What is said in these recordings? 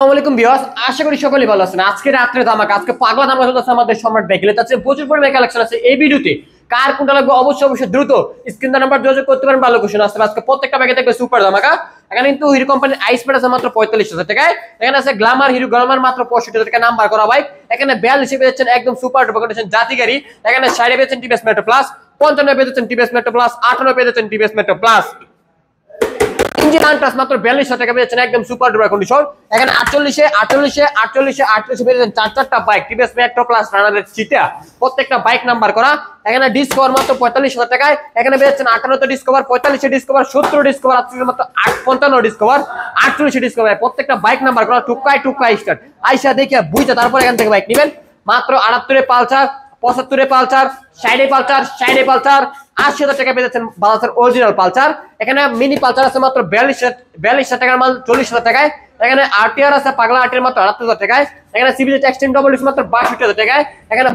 আসসালামু আলাইকুম ভিউয়ার্স, আশা করি সকলেই ভালো আছেন। আজকে রাত্রে ধামাকা, আজকে পাগলা ধামাকা চলতেছে আমাদের সম্রাট ব্যাগেলে। আছে প্রচুর পরিমাণে কালেকশন আছে এই ভিডিওতে। কার কোনটা লাগবে অবশ্যই দ্রুত স্ক্রিন নাম্বার যোগাযোগ করতে পারেন। ভালো কোশ্চেন আসবে আজকে প্রত্যেকটা ব্যাগে থাকবে সুপার ধামাকা। এখানে কিন্তু হিরো কোম্পানির আইস প্যাড আছে মাত্র 45,000 টাকায়। এখানে আছে গ্ল্যামার হিরো গ্ল্যামার মাত্র 65,000 টাকা নাম্বার করা বাইক। এখানে 42 পেয়েছেন একদম সুপার ডুপার কন্ডিশন জাতি গাড়ি। এখানে 60 পেয়েছেন টিভিএস মেট্রো প্লাস, 55 পেয়েছেন টিভিএস মেট্রো প্লাস, 58 পেয়েছেন টিভিএস মেট্রো প্লাস। ইঞ্জিন আনটাস মাত্র 42,000 টাকা পেয়েছেন একদম সুপার ডুপার কন্ডিশন। এখানে 48 পেয়েছেন চারটা বাইক টিভিএস মেট্রো প্লাস রানারের চিটা, প্রত্যেকটা বাইক নাম্বার করা। এখানে ডিসকভার মাত্র 45,000 টাকায়। এখানে পেয়েছেন 58 ডিসকভার, 45 ডিসকভার, 70 ডিসকভার, 38 মাত্র 55 ডিসকভার, 48 ডিসকভার, প্রত্যেকটা বাইক নাম্বার করা। টুকাই স্টার্ট আইসা দেখে বুঝতে তারপর এখান থেকে বাইক নেবেন। মাত্র 78 পালসার, 75 পালসার, 60 পালসার, 60 পালসার, 80,000 টাকা পেয়েছেন পালসার অরিজিনাল পালসার। এখানে মিনি পালসার আছে মাত্র 42,000 টাকার মাল 40,000 টাকায়। এখানে আরটিআর আছে পাগলা আরটিআর মাত্র 78,000 টাকায়। এখানে সিবিজি এক্সট্রিম ডবল ডিস্ক মাত্র 62,000 টাকায়। এখানে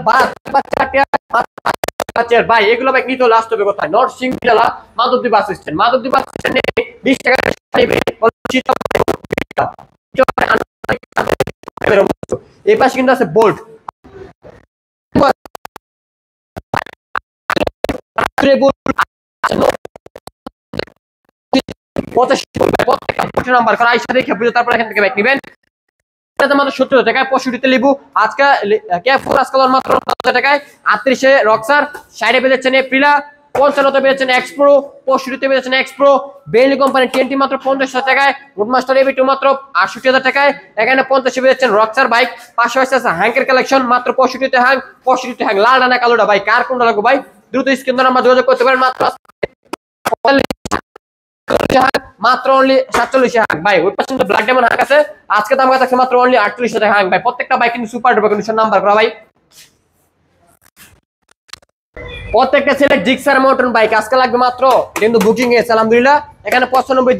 ভাই এগুলো বাইক নিতে লাস্ট হবে কোথায়? নরসিং জেলা মাধবদ্বীপ বাস স্ট্যান্ড। মাধবদ্বীপ বাস স্ট্যান্ডে 20 টাকা এই পাশে কিন্তু আছে বোল্ট। নাম্বার করা আইসা দেখে বুঝে তারপর এখান থেকে বাইক নেবেন। মাত্র 70,000 টাকায়। 65 লেবু আজকে মাত্র 50,000 টাকায়। 38 রক্সার, 60 পেয়েছেন এপ্রিলা, 55 পেয়েছেন এক্সপ্রো, 65 পেয়েছেন এক্সপ্রো। বেইলি কোম্পানি টিএনটি মাত্র 50,000 টাকায়। রুটমাস্টার এবি2 মাত্র 68,000 টাকায়। এখানে 50 পেয়েছেন রক্সার বাইক। পাশাপাশি আছে হ্যাঙ্কের কালেকশন মাত্র 65 হ্যাং লাল ডানা কালোটা ভাই কার কোনটা লাগবে ভাই দ্রুত স্ক্রিন নাম্বার যোগাযোগ করতে পারেন। মাত্র অনলি 47 হ্যাং ভাই। ওই পাশে কিন্তু ব্ল্যাক ডায়মন্ড হ্যাং আছে, আজকে দাম আছে মাত্র অনলি 48 টাকা হ্যাং ভাই। প্রত্যেকটা বাইক কিন্তু সুপার ডুপার কন্ডিশন নাম্বার করা ভাই। প্রত্যেকটা সিলেক্ট জিক্সার মাউন্টেন বাইক আজকে লাগবে মাত্র কিন্তু বুকিং এ আলহামদুলিল্লাহ। এখানে 95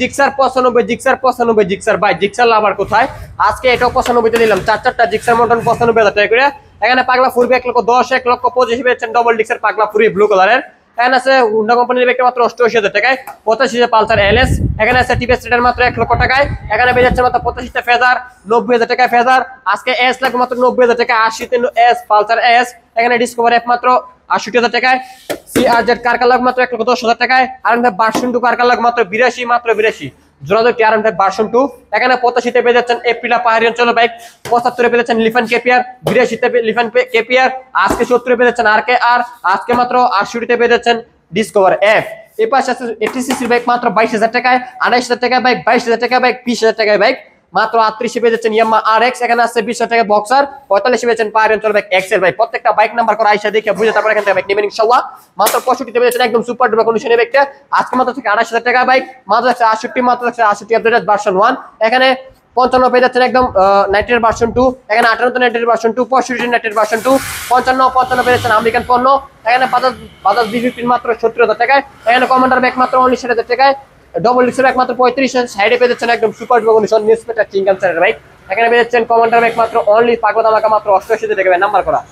জিক্সার ভাই। জিক্সার লাভার কোথায়? আজকে এটাও 95 তে দিলাম। চারটা জিক্সার মাউন্টেন 95,000 টাকা করে। এখানে পাগলা ফুরবি 1,10,000, 1,25,000 পেয়েছেন ডবল ডিক্সের পাগলা ফুরবি ব্লু কালারের। এখানে আছে হুন্ডা কোম্পানির বাইক মাত্র 88,000 টাকায়। 85 পালসার এলএস। এখানে আছে টিভিএস রাইডার মাত্র 1 লক্ষ টাকায়। এখানে পেয়ে যাচ্ছে মাত্র 85 ফেজার, 90,000 টাকায় ফেজার। আজকে এস লাগবে মাত্র 90,000 টাকা। 80 এস পালসার এস। এখানে ডিসকভার এফ মাত্র 68,000 টাকায়। সিআরজেড কার কালার মাত্র 1,10,000 টাকায়। আর ভার্সন 2 কার কালার মাত্র 82 জোরাদো টিআরএম ভার্সন 2। এখানে 85 পেয়ে যাচ্ছেন এপ্রিলা পাহাড়ি অঞ্চল বাইক। 75 পেয়ে যাচ্ছেন লিফান কেপিআর, 82 লিফান কেপিআর। আজকে 70 পেয়ে যাচ্ছেন আরকে আর। আজকে মাত্র 80 পেয়ে যাচ্ছেন ডিসকভার এফ। এই পাশে আছে 80 বাইক মাত্র 22,000 টাকায়, 28,000 টাকায় বাইক, 22,000 টাকায় বাইক, 20,000 টাকায় বাইক। মাত্র 38 পেয়ে যাচ্ছেন ইয়ামা আরএক্স। এখানে আছে 20,000 টাকা বক্সার, 45 পেয়েছেন পাহাড়ি অঞ্চল বাইক এক্সেল ভাই। প্রত্যেকটা বাইক নাম্বার করে আইসা দেখে বুঝে তারপর এখান থেকে বাইক নেবেন ইনশাআল্লাহ। মাত্র 65 পেয়ে যাচ্ছেন একদম সুপার ডুপার কন্ডিশনের বাইকটা। আজকে মাত্র থেকে 28,000 টাকা বাইক, মাত্র 68 মাত্র 68 আপডেটেড ভার্সন 1। এখানে 55 পেয়ে যাচ্ছেন একদম নাইটের ভার্সন 2। এখানে 58 নাইটের ভার্সন 2, 65 নাইটের ভার্সন 2, 55 পেয়ে যাচ্ছেন আমেরিকান পণ্য। এখানে বাজাজ B15 মাত্র 70,000 টাকায়। এখানে কমান্ডার বাইক মাত্র 19,000 টাকায়। ডবল ডিক্সের বাইক মাত্র 35,000। সাইডে পেয়ে যাচ্ছেন একদম সুপার ডুপার কন্ডিশন নিউজপেটার চিংগানসারের বাইক। এখানে পেয়ে যাচ্ছেন কমান্ডার বাইক মাত্র অনলি পাগলা ধামাকা মাত্র 88,000 টাকা নাম্বার করা।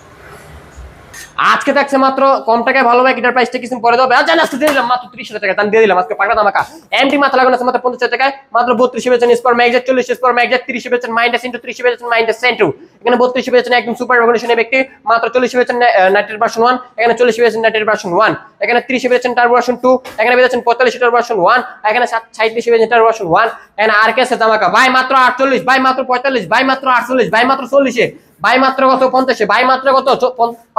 আজকে থাকছে মাত্র কম টাকায় ভালো বাইক, এটার প্রাইসটা কিছু পরে দেবে। জানা আজকে দিয়ে দিলাম মাত্র 30,000 টাকা, দাম দিয়ে দিলাম আজকে পাগলা ধামাকা। এমটি মাথা লাগানো আছে মাত্র 50,000 টাকায়। মাত্র 32 পেয়েছেন স্পার ম্যাগজেট, 40 স্পার ম্যাগজেট, 30 পেয়েছেন মাইন্ডাস ইনটু, 30 পেয়েছেন মাইন্ডাস সেন্টু। এখানে 32 পেয়েছেন একদম সুপার রেভলিউশনের ব্যক্তি। মাত্র 40 পেয়েছেন নাইটের ভার্সন 1। এখানে 40 পেয়েছেন নাইটের ভার্সন 1। এখানে 30 পেয়েছেন টার্বো ভার্সন 2। এখানে পেয়েছেন 45 টার্বো ভার্সন 1। এখানে 37 পেয়েছেন টার্বো ভার্সন 1। এখানে আরকে আছে ধামাকা ভাই মাত্র 48, ভাই মাত্র 45, ভাই মাত্র 48, ভাই মাত্র 40, ভাই মাত্র কত 50, ভাই মাত্র কত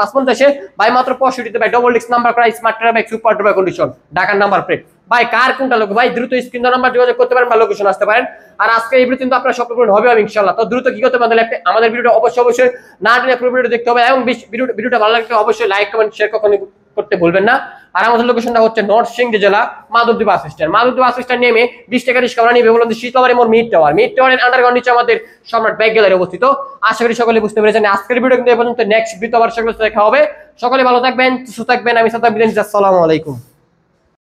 55, ভাই মাত্র 65 ভাই। ডবল ডিস্ক নাম্বার করা smart bike super duper condition ঢাকার নাম্বার প্লেট ভাই। কার কোনটা লোক ভাই দ্রুত স্ক্রিন নাম্বার যোগাযোগ করতে পারেন বা লোকেশন আসতে পারেন। আর আজকে এই ভিডিও কিন্তু আপনারা সব পূরণ হবে ইনশাআল্লাহ। তো দ্রুত কি করতে পারেন আমাদের ভিডিওটা অবশ্যই না টেনে পুরো ভিডিও দেখতে হবে এবং ভিডিওটা ভালো লাগলে অবশ্যই লাইক কমেন্ট শেয়ার করতে ভুলবেন না। আর আমাদের লোকেশনটা হচ্ছে নরসিংদী জেলা Madhabdi bus stand. Madhabdi bus stand নেমে 20 টাকা রিক্সা নিয়ে বলুন শীতলাবাড়ি মোড় মিড টাওয়ারের আন্ডারগ্রাউন্ড নিচে আমাদের সম্রাট বাইক গ্যালারি অবস্থিত। আশা করি সকলে বুঝতে পেরেছেন। আজকের ভিডিও কিন্তু এই পর্যন্ত, নেক্সট ভিডিও আবার সকলে দেখা হবে। সকলে ভালো থাকবেন, সুস্থ থাকবেন। আমি সাদা বিদায় নিচ্ছি। আসসালামু আলাইকুম।